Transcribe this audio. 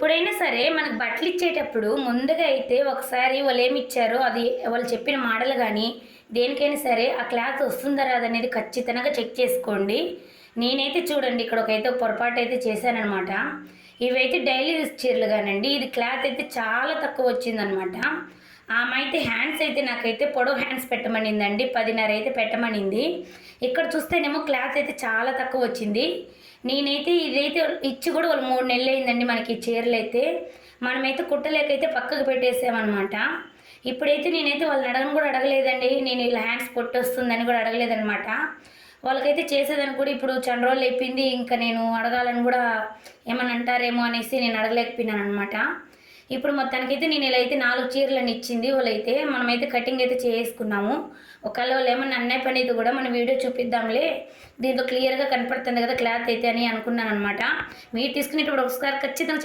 ఎప్పుడైనా సరే మనకు బట్టలు ఇచ్చేటప్పుడు ముందుగా అయితే ఒకసారి వాళ్ళు ఏమి ఇచ్చారో అది వాళ్ళు చెప్పిన మోడల్ కానీ దేనికైనా సరే ఆ క్లాత్ వస్తుందా రాదనేది ఖచ్చితంగా చెక్ చేసుకోండి. నేనైతే చూడండి ఇక్కడ ఒక పొరపాటు అయితే చేశాననమాట. ఇవైతే డైలీ యూస్ చీరలు కానండి. ఇది క్లాత్ అయితే చాలా తక్కువ వచ్చిందనమాట. ఆమె అయితే హ్యాండ్స్ అయితే నాకైతే పొడవు హ్యాండ్స్ పెట్టమనిందండి. 10:30 అయితే పెట్టమనింది. ఇక్కడ చూస్తేనేమో క్లాత్ అయితే చాలా తక్కువ వచ్చింది. నేనైతే ఇదైతే ఇచ్చి కూడా వాళ్ళు 3 నెలలు అయిందండి మనకి ఈ చీరలైతే. మనమైతే కుట్టలేకైతే పక్కకు పెట్టేసామనమాట. ఇప్పుడైతే నేనైతే వాళ్ళని అడగను కూడా అడగలేదండి. నేను ఇలా హ్యాండ్స్ పొట్టొస్తుందని కూడా అడగలేదనమాట. వాళ్ళకైతే చేసేదని కూడా ఇప్పుడు చాలా రోజులు అయిపోయింది. ఇంకా నేను అడగాలని కూడా ఏమన్నా అంటారేమో అనేసి నేను అడగలేకపోయినాను అనమాట. ఇప్పుడు మొత్తానికైతే నేను ఇలా అయితే 4 చీరలని ఇచ్చింది వాళ్ళైతే. మనమైతే కటింగ్ అయితే చేసుకున్నాము. ఒకవేళ వాళ్ళు ఏమన్నా అన్నయ్య పని అయితే కూడా మనం వీడియో చూపిద్దాంలే, దీంట్లో క్లియర్గా కనపడుతుంది కదా క్లాత్ అయితే అని అనుకున్నాను అనమాట. మీరు తీసుకునేటప్పుడు ఒకసారి ఖచ్చితంగా